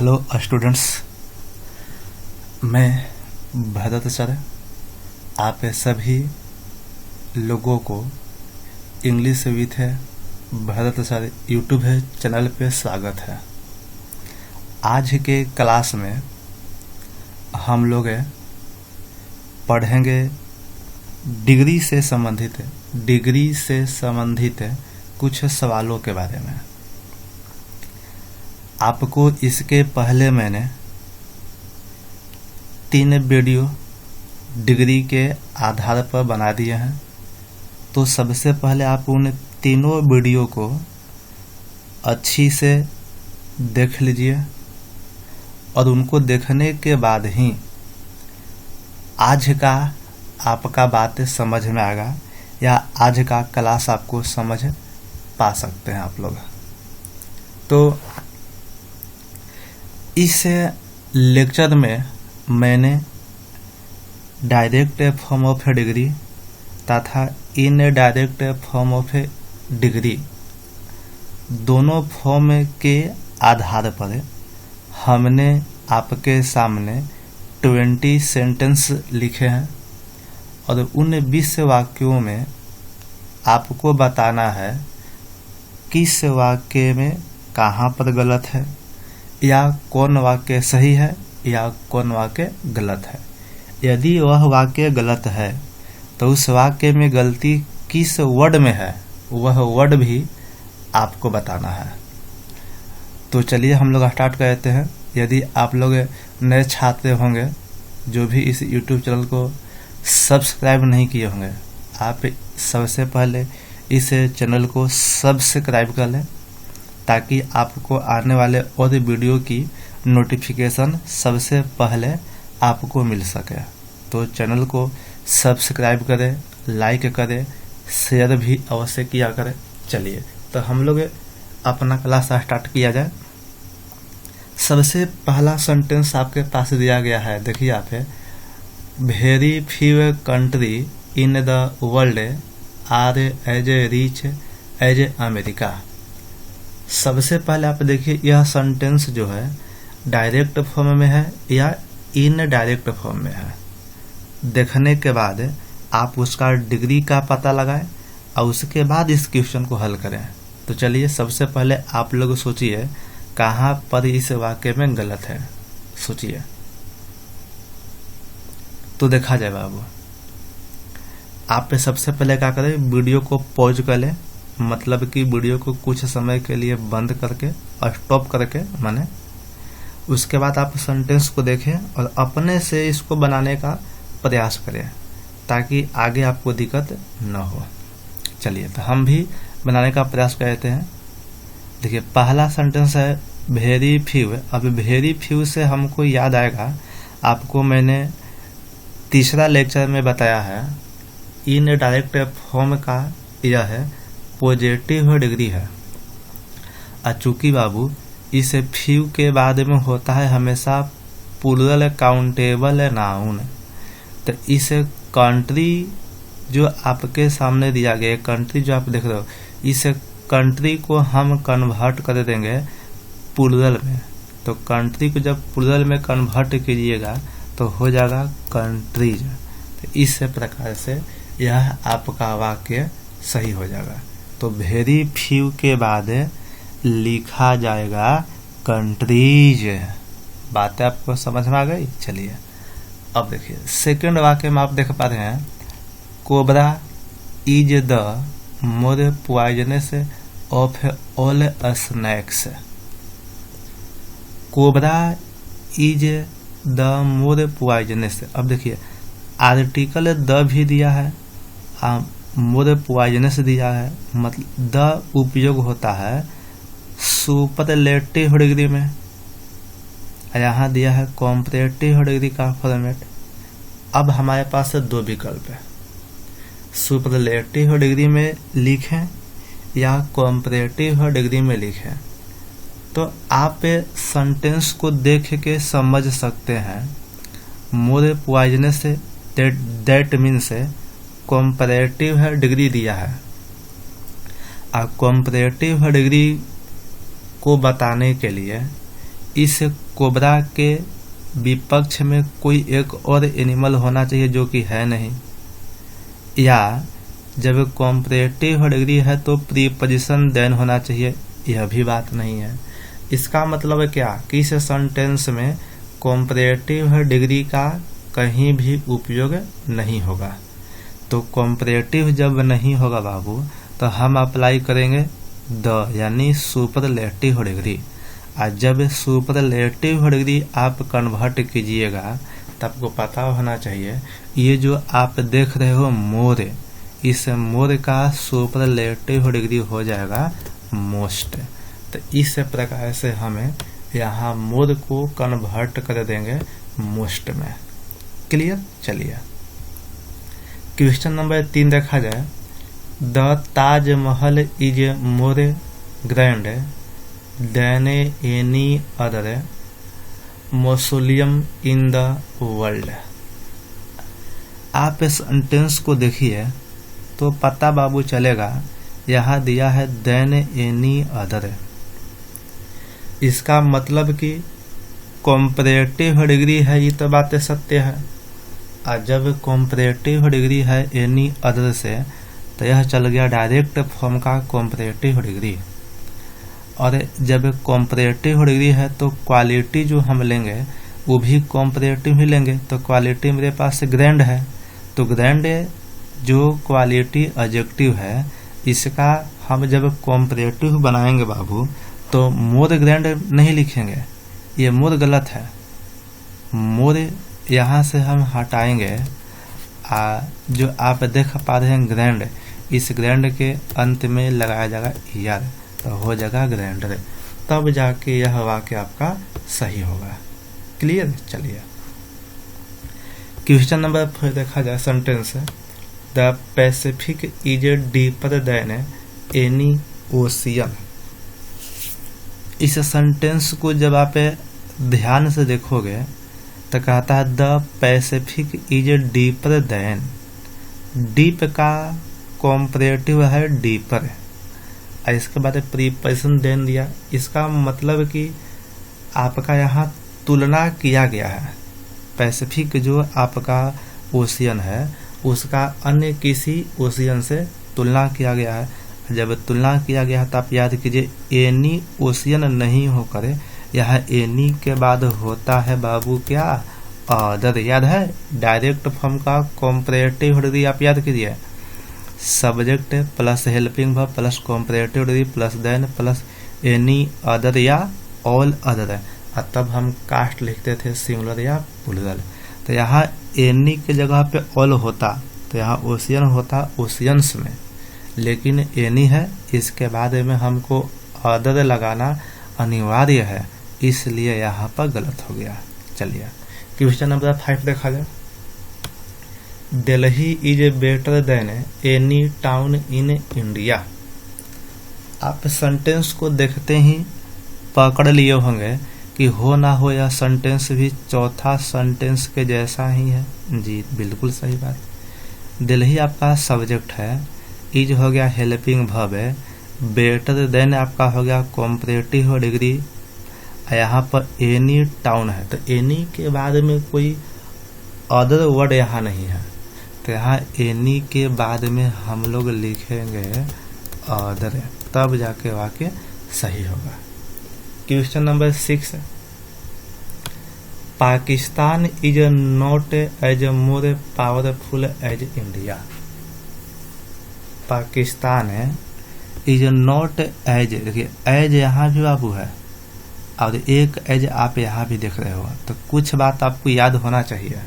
Hello students, मैं Bharat sir आप सभी लोगों को English with Bharat sir YouTube channel पे स्वागत है। आज के क्लास में हम लोग पढ़ेंगे डिग्री से संबंधित कुछ सवालों के बारे में। आपको इसके पहले मैंने 3 वीडियो डिग्री के आधार पर बना दिए हैं, तो सबसे पहले आप उन तीनों वीडियो को अच्छी से देख लीजिए और उनको देखने के बाद ही आज का आपका बात समझ में आएगा या आज का क्लास आपको समझ पा सकते हैं आप लोग। तो इस लेक्चर में मैंने डायरेक्ट फॉर्म ऑफ डिग्री तथा इनडायरेक्ट फॉर्म ऑफ डिग्री दोनों फॉर्म के आधार पर हमने आपके सामने 20 सेंटेंस लिखे हैं और उन 20 वाक्यों में आपको बताना है किस वाक्य में कहाँ पर गलत है या कौन वाक्य सही है या कौन वाक्य गलत है। यदि वह वाक्य गलत है तो उस वाक्य में गलती किस वर्ड में है वह वर्ड भी आपको बताना है। तो चलिए हम लोग स्टार्ट करते हैं। यदि आप लोग नए छात्र होंगे जो भी इस YouTube चैनल को सब्सक्राइब नहीं किए होंगे, आप सबसे पहले इस चैनल को सब्सक्राइब कर लें ताकि आपको आने वाले और वीडियो की नोटिफिकेशन सबसे पहले आपको मिल सके। तो चैनल को सब्सक्राइब करें, लाइक करें, शेयर भी अवश्य किया करें। चलिए तो हम लोग अपना क्लास स्टार्ट किया जाए। सबसे पहला सेंटेंस आपके पास दिया गया है, देखिए आप very few country in the world are as rich as America. सबसे पहले आप देखिए यह सेंटेंस जो है डायरेक्ट फॉर्म में है या इनडायरेक्ट फॉर्म में है। देखने के बाद आप उसका डिग्री का पता लगाएं और उसके बाद इस क्वेश्चन को हल करें। तो चलिए सबसे पहले आप लोग सोचिए कहाँ पर इस वाक्य में गलत है, सोचिए। तो देखा जाए बाबू, आप सबसे पहले क्या करें, वीडियो को पॉज कर लें, मतलब कि वीडियो को कुछ समय के लिए बंद करके और स्टॉप करके माने उसके बाद आप सेंटेंस को देखें और अपने से इसको बनाने का प्रयास करें ताकि आगे आपको दिक्कत न हो। चलिए तो हम भी बनाने का प्रयास करते हैं। देखिए पहला सेंटेंस है वेरी फ्यू। अब वेरी फ्यू से हमको याद आएगा, आपको मैंने तीसरा लेक्चर में बताया है इनडायरेक्ट फॉर्म का यह है पॉजिटिव डिग्री है। चूंकि बाबू इस फ्यू के बाद में होता है हमेशा प्लूरल काउंटेबल नाउन। तो इस कंट्री जो आपके सामने दिया गया, कंट्री जो आप देख रहे हो, इस कंट्री को हम कन्वर्ट कर देंगे प्लूरल में। तो कंट्री को जब प्लूरल में कन्वर्ट कीजिएगा तो हो जाएगा कंट्रीज। तो इस प्रकार से यह आपका वाक्य सही हो जाएगा। तो वेरी फ्यू के बाद लिखा जाएगा कंट्रीज। बातें आपको समझ में आ गई। चलिए अब देखिए सेकंड वाक्य में आप देख पा रहे हैं cobra is the more poisonous of all snacks. Cobra is the more poisonous. अब देखिए आर्टिकल द भी दिया है, मोर पॉइजनस दिया है, मतलब द उपयोग होता है सुपरलेटिव डिग्री में। यहाँ दिया है कॉम्परेटिव डिग्री का फॉर्मेट। अब हमारे पास 2 विकल्प है, सुपरलेटिव डिग्री में लिखें या कॉम्परेटिव डिग्री में लिखें। तो आप सेंटेंस को देख के समझ सकते हैं more poisonous that means comparative degree दिया है। कॉम्परेटिव डिग्री को बताने के लिए इस कोबरा के विपक्ष में कोई एक और एनिमल होना चाहिए जो कि है नहीं, या जब कॉम्परेटिव डिग्री है तो प्रीपोजिशन देन होना चाहिए, यह भी बात नहीं है। इसका मतलब है क्या कि इस सेंटेंस में कॉम्परेटिव डिग्री का कहीं भी उपयोग नहीं होगा। तो कॉम्परेटिव जब नहीं होगा बाबू तो हम अप्लाई करेंगे द यानी सुपरलेटिव डिग्री। और जब सुपरलेटिव डिग्री आप कन्वर्ट कीजिएगा तो आपको पता होना चाहिए ये जो आप देख रहे हो मोर, इस मोर का सुपरलेटिव डिग्री हो जाएगा मोस्ट। तो इस प्रकार से हमें यहाँ मोर को कन्वर्ट कर देंगे मोस्ट में। क्लियर। चलिए क्वेश्चन नंबर 3 देखा जाए। The Taj Mahal is more grand than any other mausoleum in the world. आप इस सेंटेंस को देखिए तो पता बाबू चलेगा, यहाँ दिया है देन एनी अदर। इसका मतलब कि कॉम्परेटिव डिग्री है, ये तो बातें सत्य है। और जब कॉम्परेटिव डिग्री है एनी अदर से तो यह चल गया डायरेक्ट फॉर्म का कॉम्परेटिव डिग्री। और जब कॉम्परेटिव डिग्री है तो क्वालिटी जो हम लेंगे वो भी कॉम्परेटिव ही लेंगे। तो क्वालिटी मेरे पास ग्रैंड है, तो ग्रैंड जो क्वालिटी एडजेक्टिव है इसका हम जब कॉम्परेटिव बनाएंगे बाबू तो मोर ग्रैंड नहीं लिखेंगे, ये मोर गलत है। मोर यहाँ से हम हटाएंगे। जो आप देख पा रहे हैं ग्रैंड, इस ग्रैंड के अंत में लगाया जाएगा ईयर, तो हो जाएगा ग्रैंडर, तब जाके यह वाक्य आपका सही होगा। क्लियर। चलिए क्वेश्चन नंबर 4 देखा जाए। सेंटेंस है the Pacific is deeper than any ocean. इस सेंटेंस को जब आप ध्यान से देखोगे तो कहता है the Pacific is deeper than. Deep का कॉम्परेटिव है डीपर, इसके बाद प्रीपोजिशन देन दिया। इसका मतलब कि आपका यहाँ तुलना किया गया है। पैसिफिक जो आपका ओशियन है उसका अन्य किसी ओशियन से तुलना किया गया है। जब तुलना किया गया तो आप याद कीजिए एनी ओशियन नहीं होकर यहाँ एनी के बाद होता है बाबू क्या, अदर। याद है डायरेक्ट फॉर्म का कॉम्परेटिव डिग्री आप याद कीजिए, subject plus helping verb plus comparative degree plus than plus any other या ऑल अदर। और तब हम कास्ट लिखते थे सिंगुलर या प्लूरल। तो यहाँ एनी के जगह पे ऑल होता तो यहाँ ओशियन होता ओशियंस में, लेकिन एनी है, इसके बाद में हमको अदर लगाना अनिवार्य है, इसलिए यहाँ पर गलत हो गया। चलिए क्वेश्चन नंबर 5 देखा जाए। Delhi is better than any town in India. आप सेंटेंस को देखते ही पकड़ लिए होंगे कि हो ना हो यह सेंटेंस भी चौथा सेंटेंस के जैसा ही है। जी बिल्कुल सही बात। दिल्ली आपका सब्जेक्ट है, इज हो गया हेल्पिंग वर्ब है, बेटर देन आपका हो गया कॉम्परेटिव डिग्री। यहाँ पर एनी टाउन है तो एनी के बाद में कोई अदर वर्ड यहाँ नहीं है, तो यहाँ एनी के बाद में हम लोग लिखेंगे अदर, तब जाके वाक्य सही होगा। Question number 6 Pakistan is not as more powerful as India. Pakistan है इज नॉट एज, देखिए एज यहाँ भी बाबू है और एक एज आप यहाँ भी देख रहे हो, तो कुछ बात आपको याद होना चाहिए।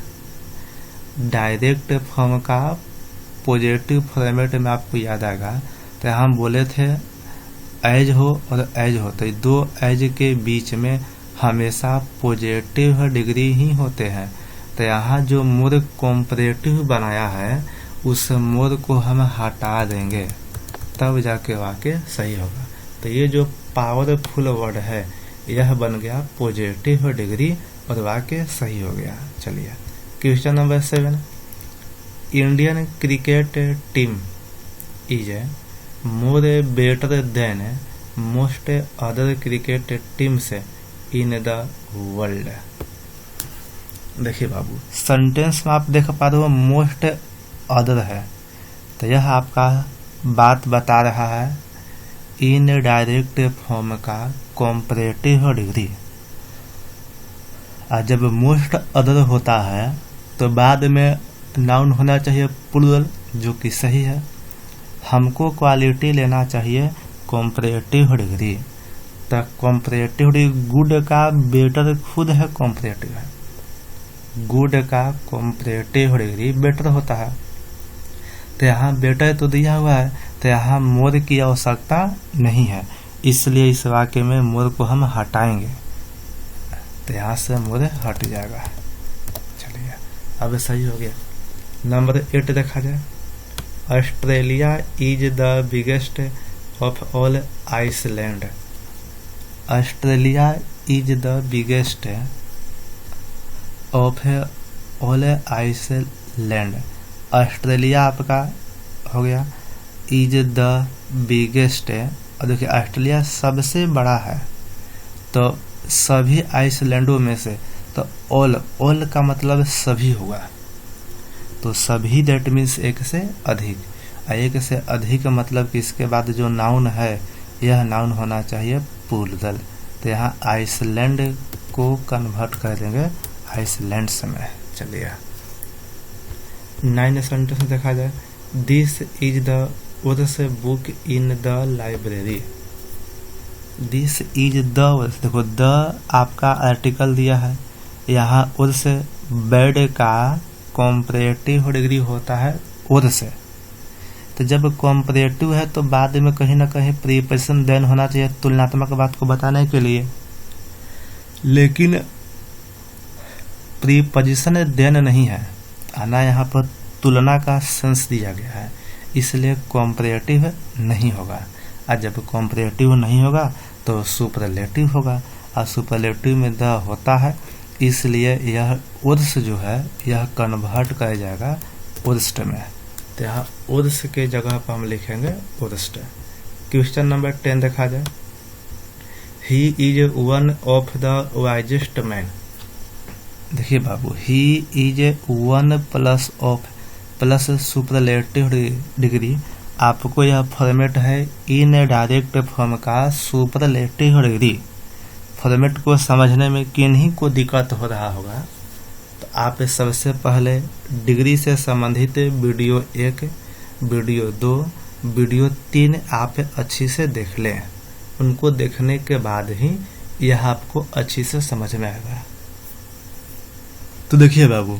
डायरेक्ट फॉर्म का पॉजिटिव फॉर्मेट में आपको याद आएगा। तो हम बोले थे एज हो और एज हो, तो दो एज के बीच में हमेशा पॉजिटिव डिग्री ही होते हैं। तो यहाँ जो मोर कॉम्परेटिव बनाया है उस मोर को हम हटा देंगे, तब जाके वाक्य सही होगा। तो ये जो पावरफुल वर्ड है यह बन गया पॉजिटिव डिग्री और वाक्य सही हो गया। चलिए question number 7 Indian cricket team is more better than most other cricket teams in the world. देखिए बाबू, सेंटेंस में आप देख पा रहे हो मोस्ट अदर है, तो यह आपका बात बता रहा है इन डायरेक्ट फॉर्म का कॉम्परेटिव डिग्री। जब मोस्ट अदर होता है तो बाद में नाउन होना चाहिए प्लूरल, जो कि सही है। हमको क्वालिटी लेना चाहिए कॉम्परेटिव डिग्री। तो कॉम्परेटिव डिग्री गुड का बेटर खुद है कॉम्परेटिव है, गुड का कॉम्परेटिव डिग्री बेटर होता है। तो यहाँ बेटर तो दिया हुआ है, तो यहाँ मोर की आवश्यकता नहीं है, इसलिए इस वाक्य में मोर को हम हटाएंगे, तो यहाँ से मोर हट जाएगा। चलिए अब सही हो गया। नंबर 8 देखा जाए। Australia is the biggest of all island. Australia is the biggest of all island. Australia आपका हो गया इज द बिगेस्ट, और देखिए ऑस्ट्रेलिया सबसे बड़ा है, तो सभी आइसलैंडों में से, तो ऑल का मतलब सभी हुआ, तो सभी दैट मीन्स एक से अधिक, एक से अधिक का मतलब कि इसके बाद जो नाउन है यह नाउन होना चाहिए प्लूरल। तो यहाँ आइसलैंड को कन्वर्ट कर देंगे आइसलैंड्स में। चलिए 9 सेंटेंस देखा जाए। This is the worse book in the library. This is the worse, देखो द आपका आर्टिकल दिया है, यहाँ वर्स बैड का कॉम्परेटिव डिग्री होता है वर्स से। तो जब कॉम्परेटिव है तो बाद में कहीं ना कहीं प्रीपोजिशन देन होना चाहिए तुलनात्मक बात को बताने के लिए, लेकिन प्रीपोजिशन देन नहीं है, आना यहाँ पर तुलना का सेंस दिया गया है, इसलिए कॉम्परेटिव नहीं होगा। और जब कॉम्परेटिव नहीं होगा तो सुपरलेटिव होगा, और सुपरलेटिव में द होता है, इसलिए यह वर्स जो है यह कन्वर्ट कर जाएगा वर्स्ट में। तो यहाँ वर्स के जगह पर हम लिखेंगे वर्स्ट। क्वेश्चन नंबर 10 देखा जाए। He is one of the wisest man. देखिए बाबू, he is one plus of plus superlative degree, आपको यह फॉर्मेट है इन डायरेक्ट फॉर्म का सुपरलेटिव डिग्री। फॉर्मेट को समझने में किन्हीं को दिक्कत हो रहा होगा, तो आप सबसे पहले डिग्री से संबंधित वीडियो 1, वीडियो 2, वीडियो 3 आप अच्छी से देख लें। उनको देखने के बाद ही यह आपको अच्छी से समझ में आएगा। तो देखिए बाबू,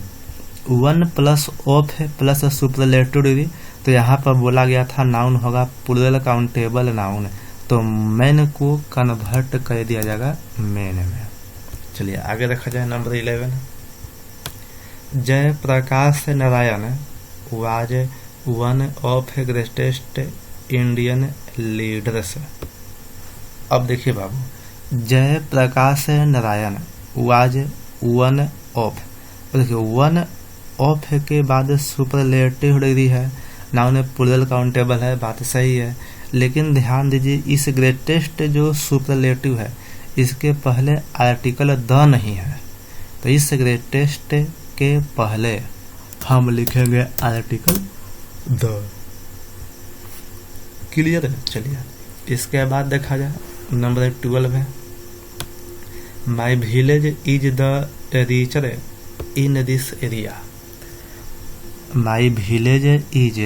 1 प्लस ऑफ है प्लस सुपरलेटिव डिग्री, तो यहाँ पर बोला गया था नाउन होगा प्लूरल काउंटेबल नाउन, तो मैन को कन्वर्ट कर दिया जाएगा मेन में। चलिए आगे देखा जाए। Number 11। Jay Prakash Narayan was one of greatest Indian leaders. अब देखिए बाबू, Jay Prakash Narayan was one of, देखिए वन ऑफ के बाद सुपरलेटिव डिग्री है, नाउन प्लूरल काउंटेबल है, बात सही है, लेकिन ध्यान दीजिए इस ग्रेटेस्ट जो सुपरलेटिव है इसके पहले आर्टिकल द नहीं है, तो इस ग्रेटेस्ट के पहले हम लिखेंगे आर्टिकल द। क्लियर है। चलिए इसके बाद देखा जाए। नंबर 12 है। My village is the richer in this area. My village is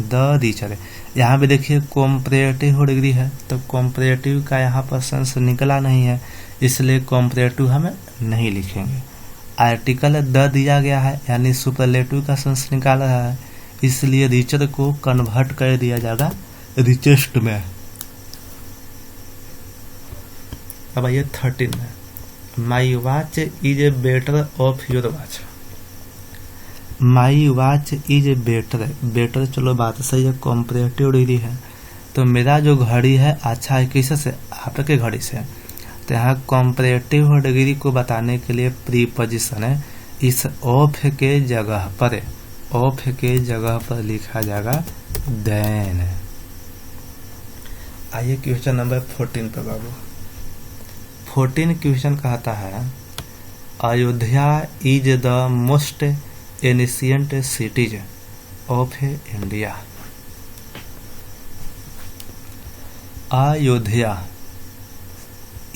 the richer, यहाँ भी देखिए कॉम्परेटिव डिग्री है, तो कॉम्परेटिव का यहाँ पर सेंस निकला नहीं है, इसलिए कॉम्परेटिव हम नहीं लिखेंगे। आर्टिकल द दिया गया है, यानी सुपरलेटिव का सेंस निकाल रहा है, इसलिए रिचर को कन्वर्ट कर दिया जाएगा रिचेस्ट में। अब आइए 13 में। My watch is a better of your watch. My watch is better, better चलो बात सही है, कॉम्परेटिव डिग्री है, तो मेरा जो घड़ी है अच्छा है किससे से, आपके घड़ी से। तो यहाँ कॉम्परेटिव डिग्री को बताने के लिए प्रीपोजिशन है, इस ऑफ के जगह पर, ऑफ के जगह पर लिखा जाएगा देन। आइए क्वेश्चन नंबर 14 पे बाबू। 14 क्वेश्चन कहता है Ayodhya is the most ancient cities of India. Ayodhya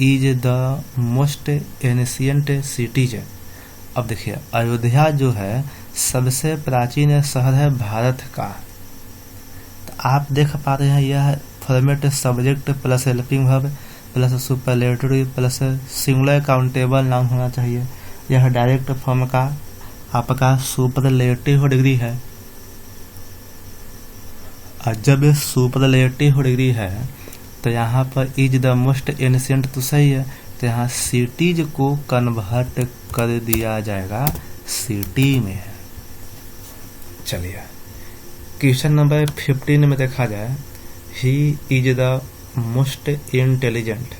is the most ancient cities. अब देखिए अयोध्या जो है सबसे प्राचीन शहर है भारत का। तो आप देख पा रहे हैं यह format subject plus helping verb plus superlative plus singular countable noun होना चाहिए। यह डायरेक्ट फॉर्म का आपका सुपरलेटिव डिग्री है। और जब सुपरलेटिव डिग्री है तो यहाँ पर इज द मोस्ट एनिशियंट तो सही है, तो यहाँ सिटीज को कन्वर्ट कर दिया जाएगा सिटी में। चलिए क्वेश्चन नंबर 15 में देखा जाए he is the most intelligent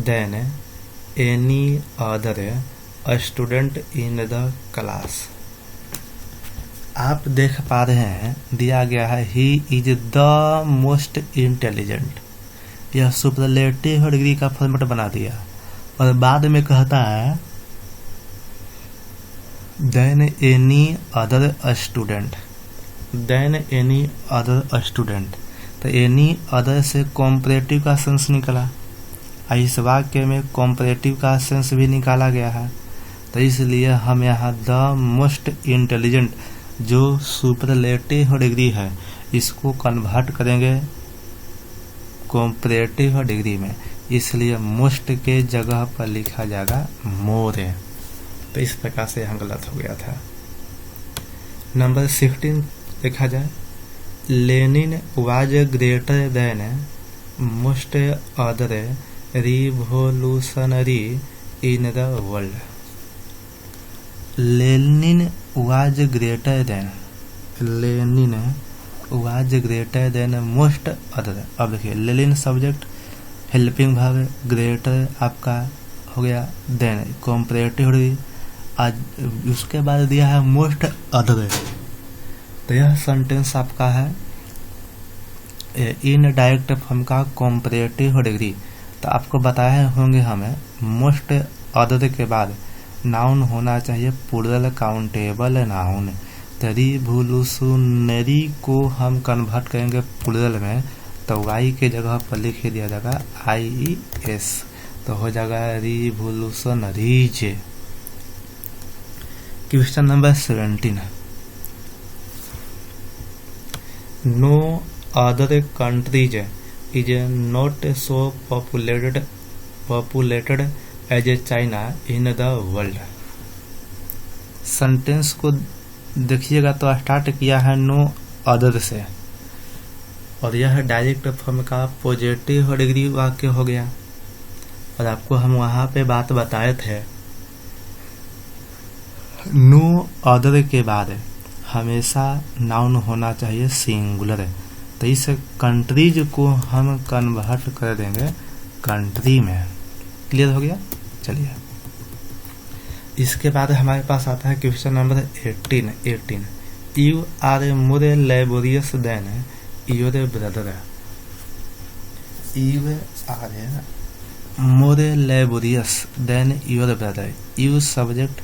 than any other student in the class. आप देख पा रहे हैं दिया गया है he is the most intelligent, यह सुपरलेटिव डिग्री का फॉर्मेट बना दिया और बाद में कहता है than any other student, than any other student. तो एनी अदर से कॉम्परेटिव का सेंस निकला, इस वाक्य में कॉम्परेटिव का सेंस भी निकाला गया है। तो इसलिए हम यहाँ द मोस्ट इंटेलिजेंट जो सुपरलेटिव डिग्री है इसको कन्वर्ट करेंगे कॉम्परेटिव डिग्री में, इसलिए मोस्ट के जगह पर लिखा जाएगा मोर। तो इस प्रकार से यहाँ गलत हो गया था। नंबर 16 देखा जाए Lenin was greater than most other revolutionary in the world. Lenin was greater than, Lenin was greater than most other. अब देखिए Lenin subject helping verb greater आपका हो गया देन कॉम्परेटिव आज उसके बाद दिया है मोस्ट अदर। तो यह सेंटेंस आपका है इन डायरेक्ट फॉर्म का कॉम्परेटिव डिग्री। तो आपको बताए होंगे हमें मोस्ट अदर के बाद नाउन होना चाहिए प्लूरल काउंटेबल नाउन। तो रिवोल्यूशनरी को हम कन्वर्ट करेंगे प्लूरल में, तो वाई के जगह पर लिख दिया जाएगा IES, तो हो जाएगा revolutionaries. Question number 17 no other countries is not so populated as a China in the world. Sentence को देखिएगा तो स्टार्ट किया है नो अदर से और यह डायरेक्ट फॉर्म का पॉजिटिव डिग्री वाक्य हो गया। और आपको हम वहां पे बात बताए थे नो अदर के बाद हमेशा नाउन होना चाहिए सिंगुलर। तो इस कंट्रीज को हम कन्वर्ट कर देंगे कंट्री में। क्लियर हो गया। चलिए इसके बाद हमारे पास आता है question number 18 you are more laborious than your brother. You are more laborious than your brother. You subject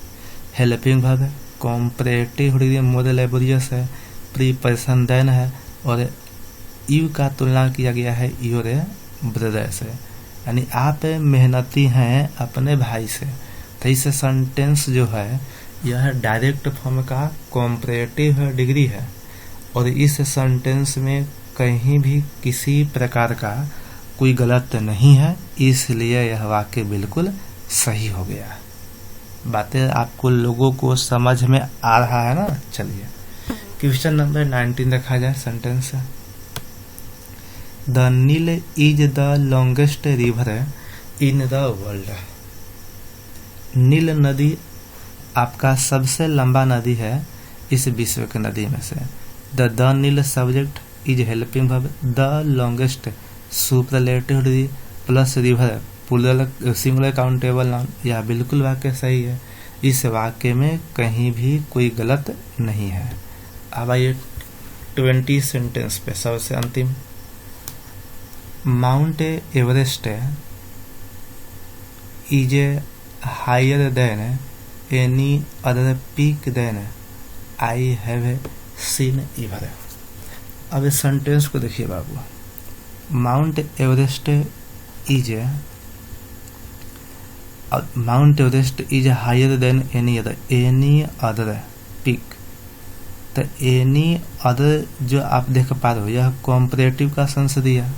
helping verb comparative degree more laborious है, प्रीपोजिशन देन है और यू का तुलना किया गया है योर ब्रदर से, यानी आप मेहनती हैं अपने भाई से। तो इस सेंटेंस जो है यह डायरेक्ट फॉर्म का कॉम्परेटिव डिग्री है और इस सेंटेंस में कहीं भी किसी प्रकार का कोई गलत नहीं है, इसलिए यह वाक्य बिल्कुल सही हो गया। बातें आपको लोगों को समझ में आ रहा है ना। चलिए क्वेश्चन नंबर 19 देखा जाए। Sentence the Nile is the longest river in the world. Nile नदी आपका सबसे लंबा नदी है इस विश्व की नदी में से। The Nile subject is helping verb the longest superlative degree plus river plural singular countable noun. यह बिल्कुल वाक्य सही है, इस वाक्य में कहीं भी कोई गलत नहीं है। अब आइए 20 सेंटेंस पे। सबसे अंतिम mount Everest is higher than any other peak than I have seen ever। अब इस सेंटेंस को देखिए बाबू, Mount Everest is higher than any other peak. तो एनी अदर जो आप देख पा रहे हो, यह कॉम्परेटिव का सेंस दिया।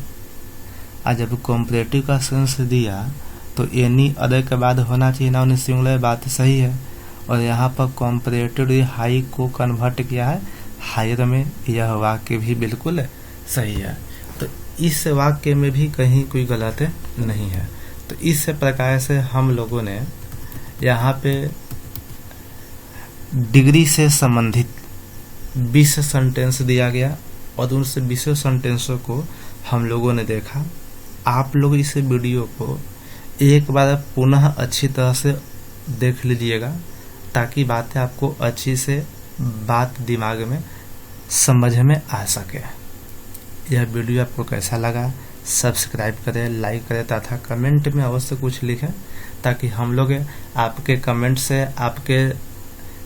और जब कॉम्परेटिव का सेंस दिया तो एनी अदर के बाद होना चाहिए ना उन्हें सिंगुलर, बात सही है। और यहाँ पर कॉम्परेटिव हाई को कन्वर्ट किया है हायर में, यह वाक्य भी बिल्कुल सही है। तो इस वाक्य में भी कहीं कोई गलत नहीं है। तो इस प्रकार से हम लोगों ने यहाँ पे डिग्री से संबंधित 20 सेंटेंस दिया गया और उन 20 सेंटेंसों को हम लोगों ने देखा। आप लोग इस वीडियो को एक बार पुनः अच्छी तरह से देख लीजिएगा ताकि बातें आपको अच्छी से बात दिमाग में समझ में आ सके। यह वीडियो आपको कैसा लगा सब्सक्राइब करें, लाइक करें तथा कमेंट में अवश्य कुछ लिखें ताकि हम लोग आपके कमेंट से, आपके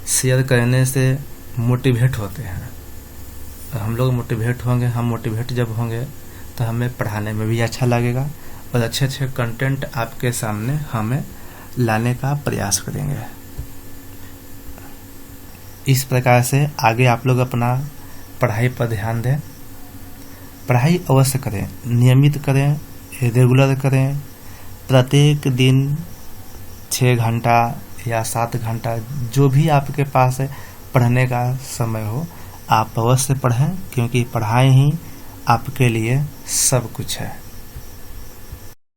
शेयर करने से मोटिवेट होते हैं। हम लोग मोटिवेट होंगे, हम मोटिवेट जब होंगे तो हमें पढ़ाने में भी अच्छा लगेगा और अच्छे अच्छे कंटेंट आपके सामने हमें लाने का प्रयास करेंगे। इस प्रकार से आगे आप लोग अपना पढ़ाई पर ध्यान दें। पढ़ाई अवश्य करें, नियमित करें, रेगुलर करें। प्रत्येक दिन 6 घंटा या 7 घंटा जो भी आपके पास पढ़ने का समय हो आप अवश्य पढ़ें, क्योंकि पढ़ाई ही आपके लिए सब कुछ है।